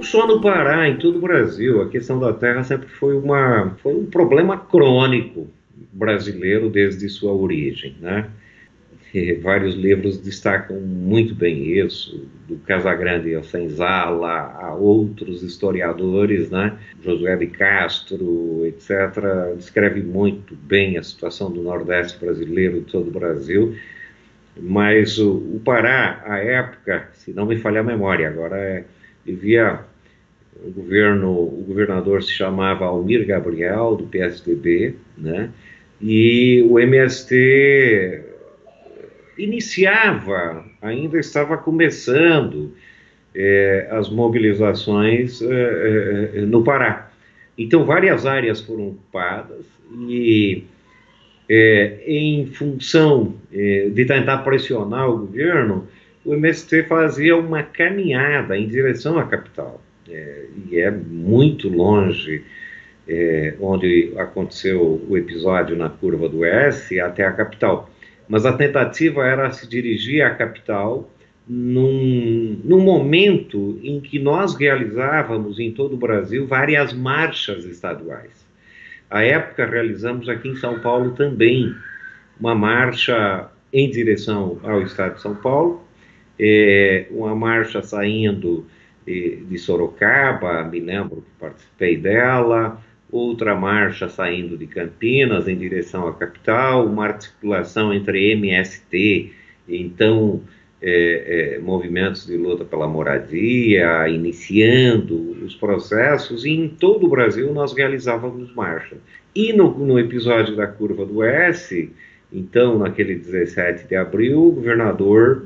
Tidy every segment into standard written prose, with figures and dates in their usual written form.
só no Pará, em todo o Brasil, a questão da terra sempre foi um problema crônico brasileiro desde sua origem, né? E vários livros destacam muito bem isso, do Casagrande ao Senzala, a outros historiadores, né? Josué de Castro, etc., descreve muito bem a situação do Nordeste brasileiro e de todo o Brasil, mas o Pará, à época, se não me falha a memória, vivia o governador se chamava Almir Gabriel, do PSDB, né? E o MST ainda estava começando as mobilizações no Pará. Então, várias áreas foram ocupadas e, em função de tentar pressionar o governo, o MST fazia uma caminhada em direção à capital. E é muito longe onde aconteceu o episódio na Curva do S até a capital. Mas a tentativa era se dirigir à capital num momento em que nós realizávamos em todo o Brasil várias marchas estaduais. À época, realizamos aqui em São Paulo também uma marcha em direção ao estado de São Paulo, uma marcha saindo de Sorocaba, me lembro que participei dela, outra marcha saindo de Campinas em direção à capital, uma articulação entre MST, então movimentos de luta pela moradia, iniciando os processos, e em todo o Brasil nós realizávamos marcha. E no episódio da Curva do S, então, naquele 17 de abril, o governador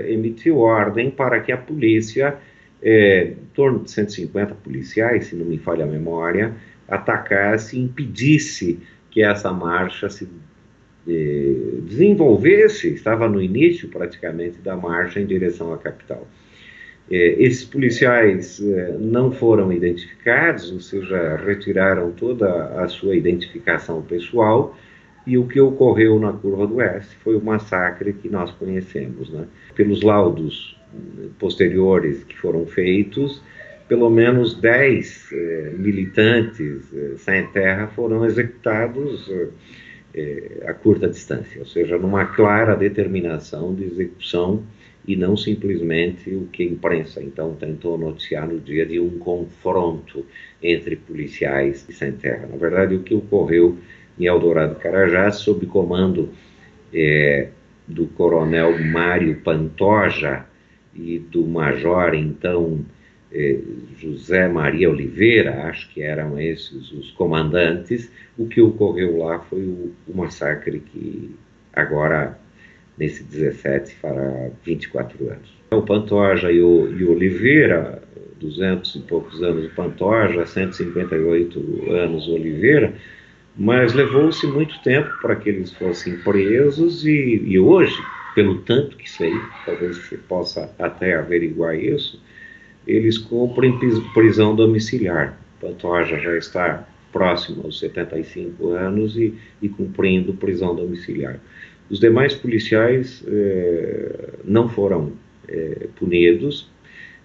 emitiu ordem para que a polícia, em torno de 150 policiais, se não me falha a memória, atacasse e impedisse que essa marcha se desenvolvesse. Estava no início praticamente da marcha em direção à capital. Esses policiais não foram identificados, ou seja, retiraram toda a sua identificação pessoal, e o que ocorreu na Curva do S foi o massacre que nós conhecemos, né? Pelos laudos posteriores que foram feitos, pelo menos 10 militantes sem terra foram executados a curta distância, ou seja, numa clara determinação de execução e não simplesmente o que a imprensa então tentou noticiar no dia de um confronto entre policiais e sem terra. Na verdade, o que ocorreu em Eldorado Carajás, sob comando do coronel Mário Pantoja e do major, então, José Maria Oliveira, acho que eram esses os comandantes. O que ocorreu lá foi o massacre que agora, nesse 17, fará 24 anos. O Pantoja e o Oliveira, 200 e poucos anos o Pantoja, 158 anos o Oliveira, mas levou-se muito tempo para que eles fossem presos e hoje, pelo tanto que sei, talvez você possa até averiguar isso, eles cumprem prisão domiciliar. Pantoja já está próximo aos 75 anos e cumprindo prisão domiciliar. Os demais policiais não foram punidos,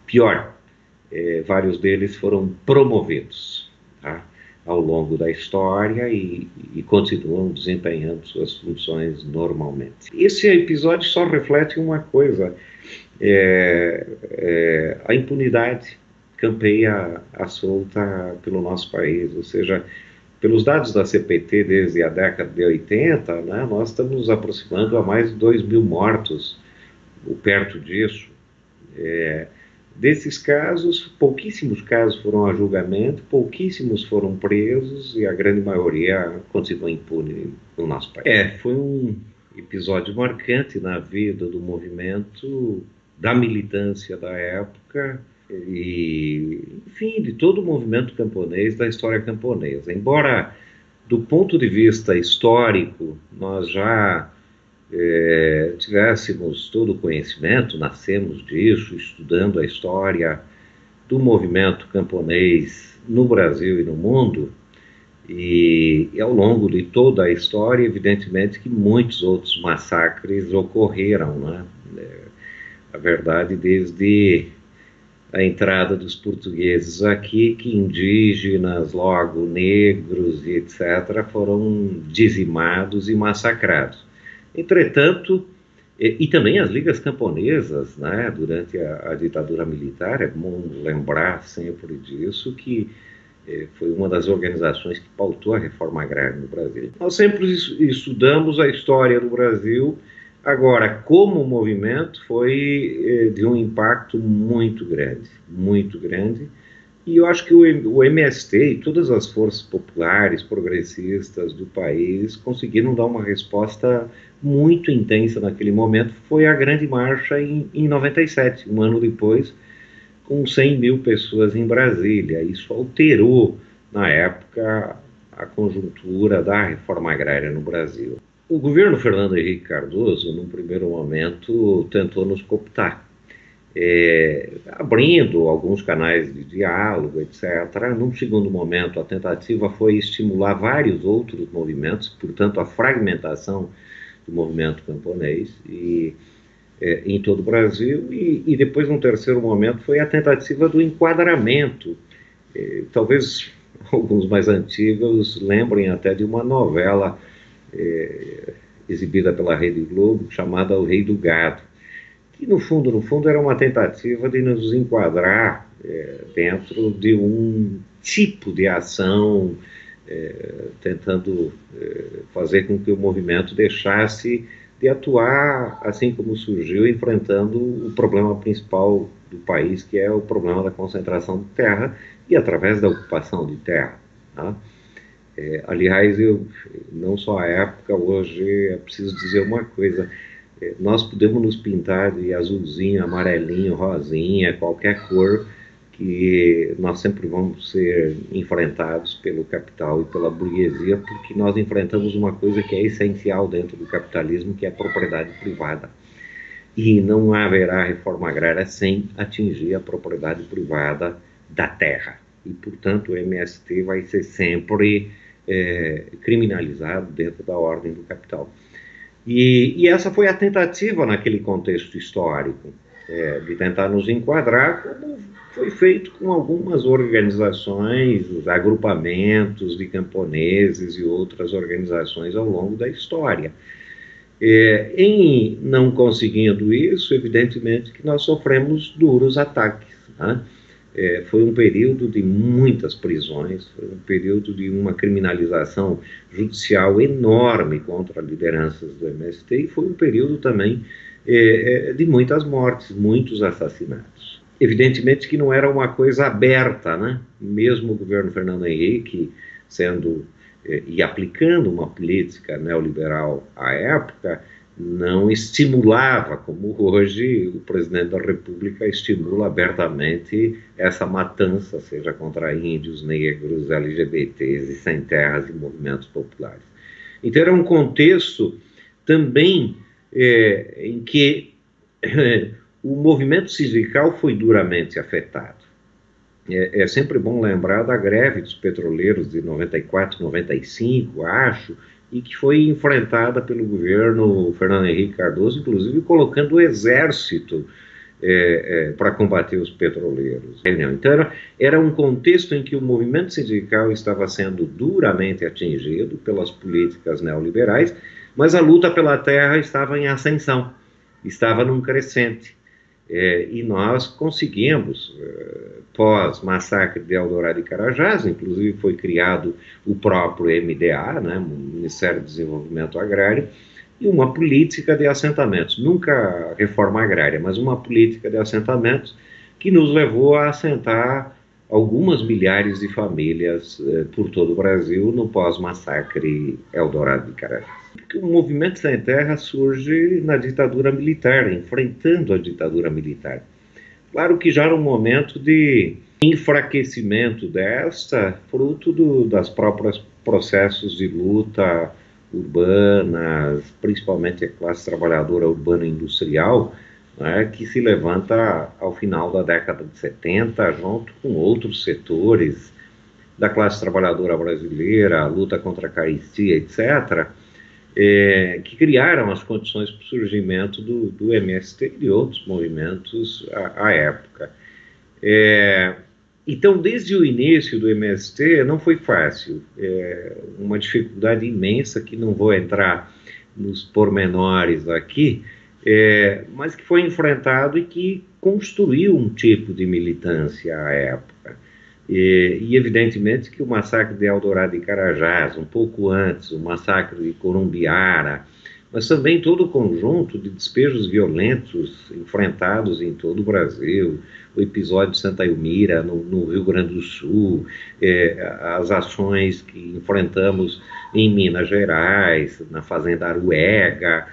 pior, vários deles foram promovidos, tá, ao longo da história e continuam desempenhando suas funções normalmente. Esse episódio só reflete uma coisa: a impunidade campeia à solta pelo nosso país, ou seja, pelos dados da CPT desde a década de 80, né, nós estamos nos aproximando a mais de 2.000 mortos, ou perto disso. Desses casos, pouquíssimos casos foram a julgamento, pouquíssimos foram presos e a grande maioria continua impune no nosso país. Foi um episódio marcante na vida do movimento, da militância da época e, enfim, de todo o movimento camponês, da história camponesa. Embora, do ponto de vista histórico, nós já tivéssemos todo o conhecimento, nascemos disso, estudando a história do movimento camponês no Brasil e no mundo, e ao longo de toda a história, evidentemente que muitos outros massacres ocorreram, né? A verdade, desde a entrada dos portugueses aqui, que indígenas, logo negros e etc., foram dizimados e massacrados. Entretanto, e também as ligas camponesas, né, durante a ditadura militar, é bom lembrar sempre disso, que foi uma das organizações que pautou a reforma agrária no Brasil. Nós sempre estudamos a história do Brasil. Agora, como movimento, foi de um impacto muito grande, e eu acho que o MST e todas as forças populares, progressistas do país conseguiram dar uma resposta muito intensa naquele momento. Foi a Grande Marcha em 97, um ano depois, com 100 mil pessoas em Brasília. Isso alterou, na época, a conjuntura da reforma agrária no Brasil. O governo Fernando Henrique Cardoso, num primeiro momento, tentou nos cooptar, abrindo alguns canais de diálogo, etc. Num segundo momento, a tentativa foi estimular vários outros movimentos, portanto, a fragmentação do movimento camponês em todo o Brasil, e depois, num terceiro momento, foi a tentativa do enquadramento. Talvez alguns mais antigos lembrem até de uma novela exibida pela Rede Globo, chamada O Rei do Gado, que no fundo era uma tentativa de nos enquadrar dentro de um tipo de ação, tentando fazer com que o movimento deixasse de atuar assim como surgiu, enfrentando o problema principal do país, que é o problema da concentração de terra e através da ocupação de terra, tá? Aliás, não só a época, hoje é preciso dizer uma coisa, nós podemos nos pintar de azulzinho, amarelinho, rosinha, qualquer cor, que nós sempre vamos ser enfrentados pelo capital e pela burguesia, porque nós enfrentamos uma coisa que é essencial dentro do capitalismo, que é a propriedade privada. E não haverá reforma agrária sem atingir a propriedade privada da terra. E, portanto, o MST vai ser sempre criminalizado dentro da ordem do capital. E essa foi a tentativa naquele contexto histórico, de tentar nos enquadrar, como foi feito com algumas organizações, os agrupamentos de camponeses e outras organizações ao longo da história. Em não conseguindo isso, evidentemente que nós sofremos duros ataques, né? Foi um período de muitas prisões, foi um período de uma criminalização judicial enorme contra lideranças do MST, e foi um período também de muitas mortes, muitos assassinatos. Evidentemente que não era uma coisa aberta, né? Mesmo o governo Fernando Henrique sendo e aplicando uma política neoliberal à época, não estimulava, como hoje o presidente da República estimula abertamente essa matança, seja contra índios, negros, LGBTs e sem terras e movimentos populares. Então era um contexto também em que o movimento sindical foi duramente afetado. É sempre bom lembrar da greve dos petroleiros de 94, 95, acho, e que foi enfrentada pelo governo Fernando Henrique Cardoso, inclusive colocando o exército para combater os petroleiros. Então era um contexto em que o movimento sindical estava sendo duramente atingido pelas políticas neoliberais, mas a luta pela terra estava em ascensão, estava num crescente. E nós conseguimos, pós-massacre de Eldorado e Carajás, inclusive foi criado o próprio MDA, né, o Ministério do Desenvolvimento Agrário, e uma política de assentamentos, nunca reforma agrária, mas uma política de assentamentos que nos levou a assentar algumas milhares de famílias por todo o Brasil no pós-massacre Eldorado e Carajás. Porque o movimento sem terra surge na ditadura militar, enfrentando a ditadura militar. Claro que já era um momento de enfraquecimento desta, fruto das próprias processos de luta urbanas, principalmente a classe trabalhadora urbana industrial, né, que se levanta ao final da década de 70, junto com outros setores da classe trabalhadora brasileira, a luta contra a carestia, etc., que criaram as condições para o surgimento do MST e de outros movimentos à época. Então, desde o início do MST, não foi fácil. Uma dificuldade imensa, que não vou entrar nos pormenores aqui, mas que foi enfrentado e que construiu um tipo de militância à época. E evidentemente que o massacre de Eldorado e Carajás, um pouco antes, o massacre de Corumbiara, mas também todo o conjunto de despejos violentos enfrentados em todo o Brasil, o episódio de Santa Elmira, no Rio Grande do Sul, as ações que enfrentamos em Minas Gerais, na Fazenda Aruega,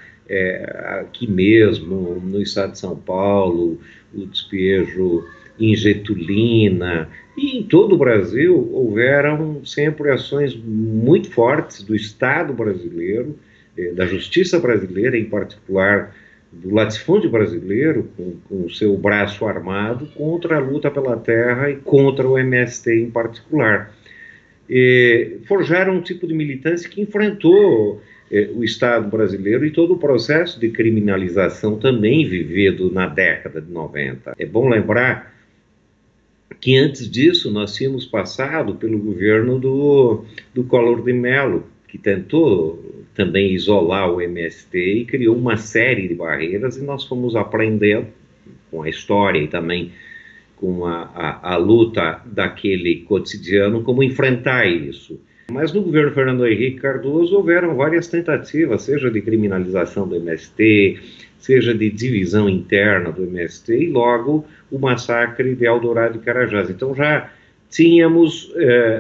aqui mesmo, no estado de São Paulo, o despejo em Getulina, e em todo o Brasil houveram sempre ações muito fortes do Estado brasileiro, da justiça brasileira, em particular do latifúndio brasileiro, com o seu braço armado, contra a luta pela terra e contra o MST em particular. Forjaram um tipo de militância que enfrentou o Estado brasileiro e todo o processo de criminalização também vivido na década de 90. É bom lembrar que antes disso nós tínhamos passado pelo governo do Collor de Mello, que tentou também isolar o MST e criou uma série de barreiras, e nós fomos aprendendo com a história e também com a luta daquele cotidiano como enfrentar isso. Mas no governo Fernando Henrique Cardoso houveram várias tentativas, seja de criminalização do MST, seja de divisão interna do MST, e logo o massacre de Eldorado e Carajás. Então já tínhamos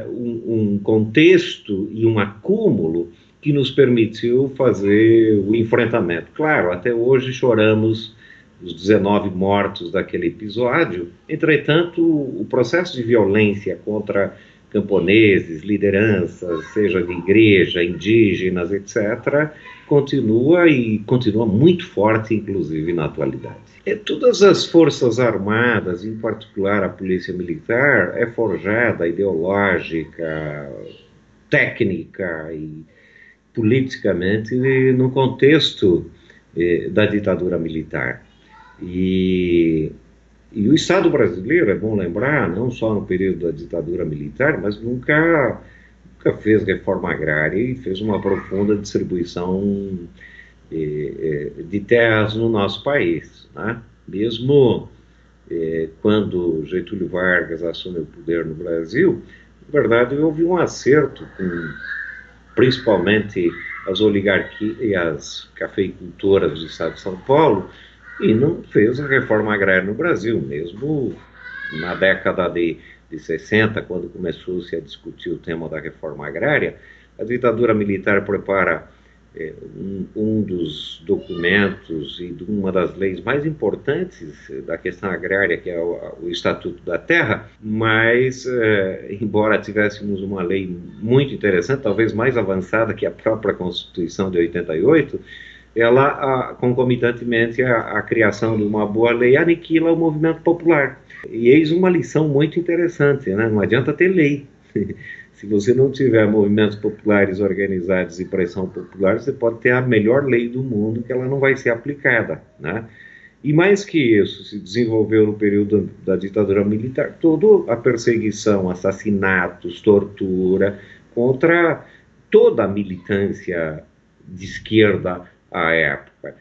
um contexto e um acúmulo que nos permitiu fazer o enfrentamento. Claro, até hoje choramos os 19 mortos daquele episódio. Entretanto, o processo de violência contra camponeses, lideranças, seja de igreja, indígenas, etc., continua e continua muito forte, inclusive na atualidade. Todas as forças armadas, em particular a polícia militar, é forjada ideológica, técnica e politicamente no contexto da ditadura militar. E o Estado brasileiro, é bom lembrar, não só no período da ditadura militar, mas nunca fez reforma agrária e fez uma profunda distribuição de terras no nosso país, né? Mesmo quando Getúlio Vargas assume o poder no Brasil, na verdade houve um acerto com principalmente as oligarquias e as cafeicultoras do estado de São Paulo, e não fez a reforma agrária no Brasil, mesmo na década de 60, quando começou-se a discutir o tema da reforma agrária. A ditadura militar prepara um dos documentos e de uma das leis mais importantes da questão agrária, que é o Estatuto da Terra, mas, embora tivéssemos uma lei muito interessante, talvez mais avançada que a própria Constituição de 88, ela, concomitantemente à criação de uma boa lei, aniquila o movimento popular. E eis uma lição muito interessante, né? Não adianta ter lei. Se você não tiver movimentos populares organizados e pressão popular, você pode ter a melhor lei do mundo, que ela não vai ser aplicada, né? E mais que isso, se desenvolveu no período da ditadura militar, toda a perseguição, assassinatos, tortura, contra toda a militância de esquerda à época.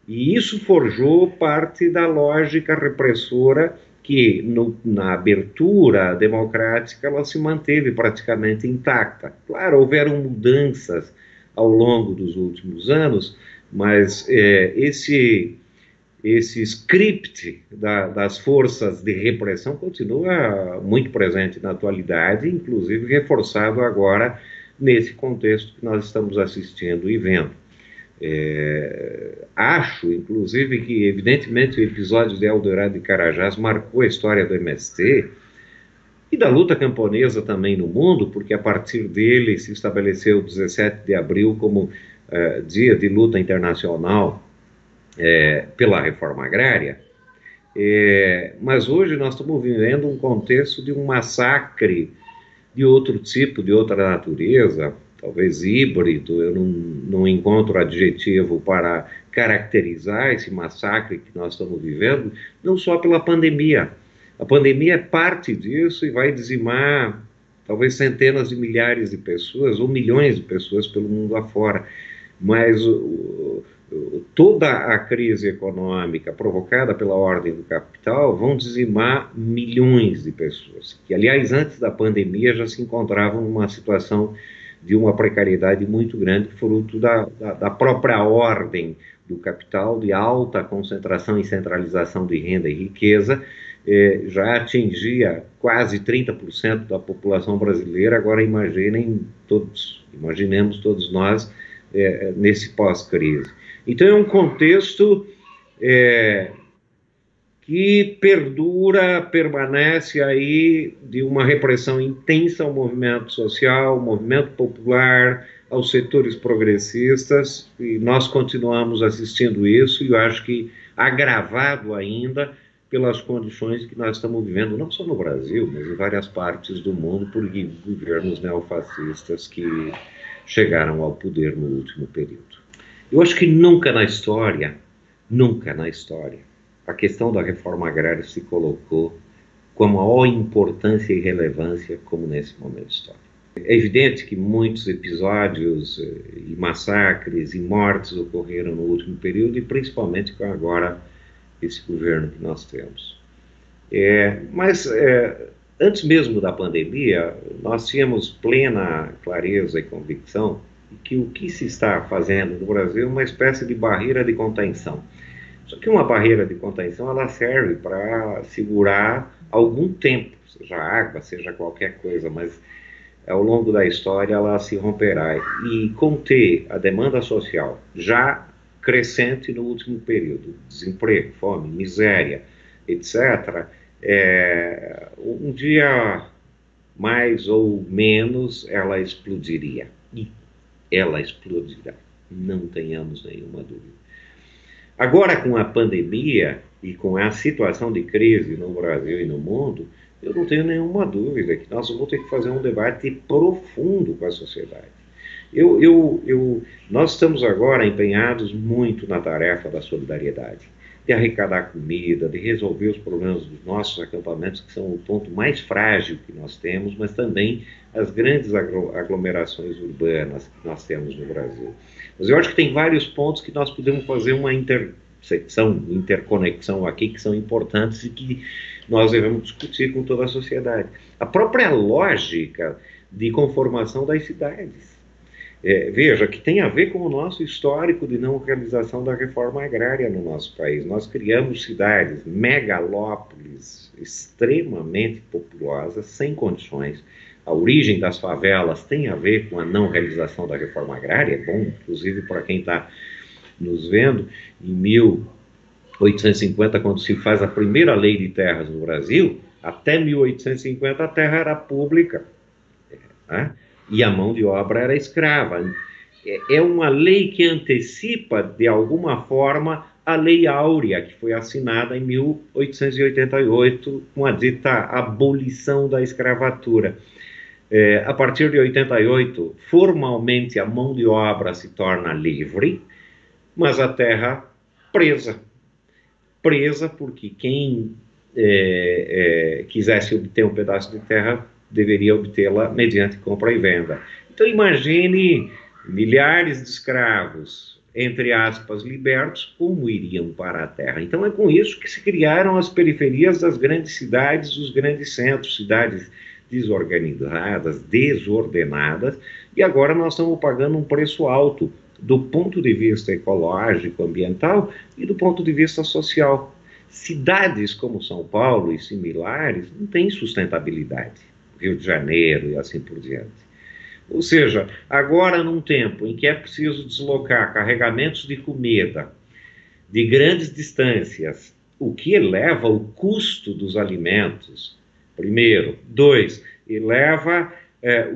E isso forjou parte da lógica repressora que na abertura democrática ela se manteve praticamente intacta. Claro, houveram mudanças ao longo dos últimos anos, mas esse script das forças de repressão continua muito presente na atualidade, inclusive reforçado agora nesse contexto que nós estamos assistindo e vendo. Acho, inclusive, que evidentemente o episódio de Eldorado e Carajás marcou a história do MST e da luta camponesa também no mundo, porque a partir dele se estabeleceu o 17 de abril como dia de luta internacional pela reforma agrária. Mas hoje nós estamos vivendo um contexto de um massacre de outro tipo, de outra natureza, talvez híbrido. Eu não encontro adjetivo para caracterizar esse massacre que nós estamos vivendo, não só pela pandemia, A pandemia é parte disso e vai dizimar talvez centenas de milhares de pessoas ou milhões de pessoas pelo mundo afora. Mas toda a crise econômica provocada pela ordem do capital vão dizimar milhões de pessoas, que, aliás, antes da pandemia já se encontravam numa situação de uma precariedade muito grande, fruto da própria ordem do capital, de alta concentração e centralização de renda e riqueza, já atingia quase 30% da população brasileira. Agora imaginemos todos nós nesse pós-crise. Então é um contexto que permanece aí de uma repressão intensa ao movimento social, ao movimento popular, aos setores progressistas, e nós continuamos assistindo isso, e eu acho que agravado ainda pelas condições que nós estamos vivendo, não só no Brasil, mas em várias partes do mundo, por governos neofascistas que chegaram ao poder no último período. Eu acho que nunca na história, a questão da reforma agrária se colocou com a maior importância e relevância como nesse momento histórico. É evidente que muitos episódios e massacres e mortes ocorreram no último período, e principalmente com agora esse governo que nós temos. Mas antes mesmo da pandemia, nós tínhamos plena clareza e convicção de que o que se está fazendo no Brasil é uma espécie de barreira de contenção. Só que uma barreira de contenção, ela serve para segurar algum tempo, seja água, seja qualquer coisa, mas ao longo da história ela se romperá. E conter a demanda social já crescente no último período, desemprego, fome, miséria, etc., um dia mais ou menos ela explodiria. E ela explodirá, não tenhamos nenhuma dúvida. Agora, com a pandemia e com a situação de crise no Brasil e no mundo, eu não tenho nenhuma dúvida que nós vamos ter que fazer um debate profundo com a sociedade. Nós estamos agora empenhados muito na tarefa da solidariedade, de arrecadar comida, de resolver os problemas dos nossos acampamentos, que são o ponto mais frágil que nós temos, mas também as grandes aglomerações urbanas que nós temos no Brasil. Mas eu acho que tem vários pontos que nós podemos fazer uma interconexão aqui, que são importantes e que nós devemos discutir com toda a sociedade. A própria lógica de conformação das cidades. Veja, que tem a ver com o nosso histórico de não realização da reforma agrária no nosso país. Nós criamos cidades, megalópolis, extremamente populosas, sem condições. A origem das favelas tem a ver com a não realização da reforma agrária. É bom, inclusive, para quem está nos vendo, em 1850, quando se faz a primeira lei de terras no Brasil, até 1850 a terra era pública, né? E a mão de obra era escrava. É uma lei que antecipa, de alguma forma, a Lei Áurea, que foi assinada em 1888, com a dita abolição da escravatura. A partir de 88, formalmente a mão de obra se torna livre, mas a terra presa. Presa porque quem quisesse obter um pedaço de terra deveria obtê-la mediante compra e venda. Então imagine milhares de escravos, entre aspas, libertos, como iriam para a terra. Então é com isso que se criaram as periferias das grandes cidades, os grandes centros, cidades desorganizadas, desordenadas, e agora nós estamos pagando um preço alto do ponto de vista ecológico, ambiental e do ponto de vista social. Cidades como São Paulo e similares não têm sustentabilidade. Rio de Janeiro e assim por diante. Ou seja, agora num tempo em que é preciso deslocar carregamentos de comida de grandes distâncias, o que eleva o custo dos alimentos, primeiro. Dois, eleva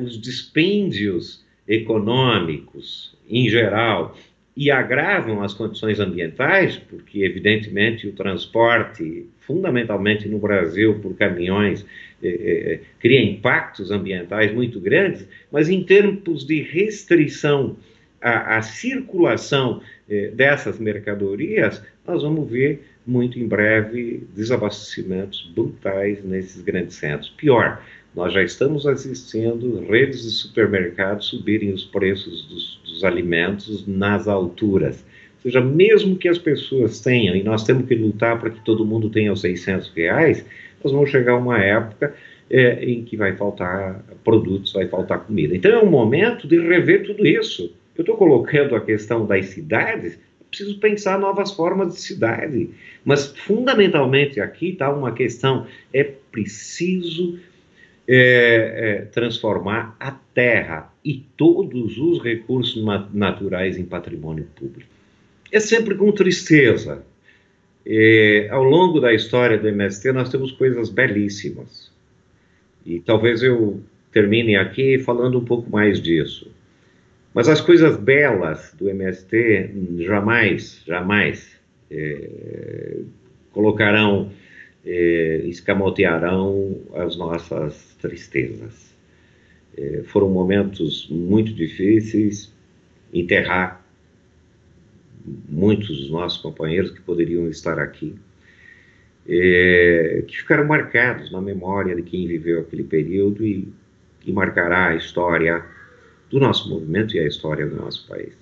os dispêndios econômicos em geral e agravam as condições ambientais, porque evidentemente o transporte, fundamentalmente no Brasil por caminhões, cria impactos ambientais muito grandes, mas em termos de restrição à circulação dessas mercadorias, nós vamos ver muito em breve, desabastecimentos brutais nesses grandes centros. Pior, nós já estamos assistindo redes de supermercados subirem os preços dos alimentos nas alturas. Ou seja, mesmo que as pessoas tenham, e nós temos que lutar para que todo mundo tenha os R$ 600, nós vamos chegar a uma época em que vai faltar produtos, vai faltar comida. Então é um momento de rever tudo isso. Eu estou colocando a questão das cidades, preciso pensar novas formas de cidade, mas fundamentalmente aqui está uma questão, é preciso transformar a terra e todos os recursos naturais em patrimônio público. É sempre com tristeza. Ao longo da história do MST nós temos coisas belíssimas, e talvez eu termine aqui falando um pouco mais disso. Mas as coisas belas do MST jamais colocarão, escamotearão as nossas tristezas. Foram momentos muito difíceis, enterrar muitos dos nossos companheiros que poderiam estar aqui, que ficaram marcados na memória de quem viveu aquele período e marcará a história do nosso movimento e a história do nosso país.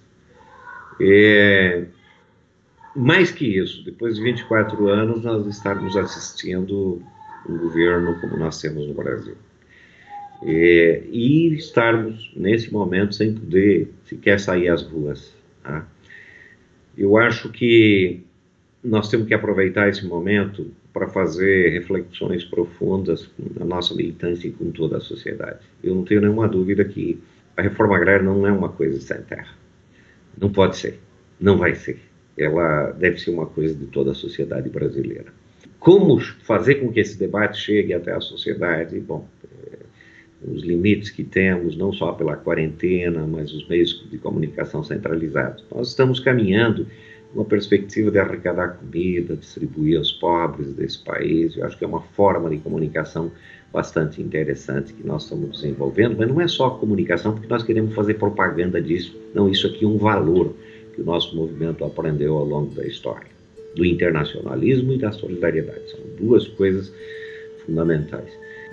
Mais que isso, depois de 24 anos, nós estarmos assistindo um governo como nós temos no Brasil. E estarmos, nesse momento, sem poder sequer sair às ruas. Tá? Eu acho que nós temos que aproveitar esse momento para fazer reflexões profundas com a nossa militância e com toda a sociedade. Eu não tenho nenhuma dúvida que a reforma agrária não é uma coisa sem terra. Não pode ser. Não vai ser. Ela deve ser uma coisa de toda a sociedade brasileira. Como fazer com que esse debate chegue até a sociedade? Bom, os limites que temos, não só pela quarentena, mas os meios de comunicação centralizados. Nós estamos caminhando uma perspectiva de arrecadar comida, distribuir aos pobres desse país. Eu acho que é uma forma de comunicação bastante interessante que nós estamos desenvolvendo, mas não é só comunicação, porque nós queremos fazer propaganda disso. Não, isso aqui é um valor que o nosso movimento aprendeu ao longo da história, do internacionalismo e da solidariedade. São duas coisas fundamentais.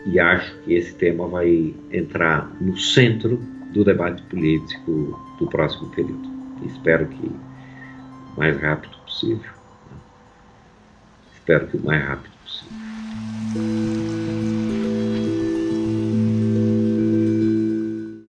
E acho que esse tema vai entrar no centro do debate político do próximo período. Espero que o mais rápido possível. Espero que o mais rápido possível.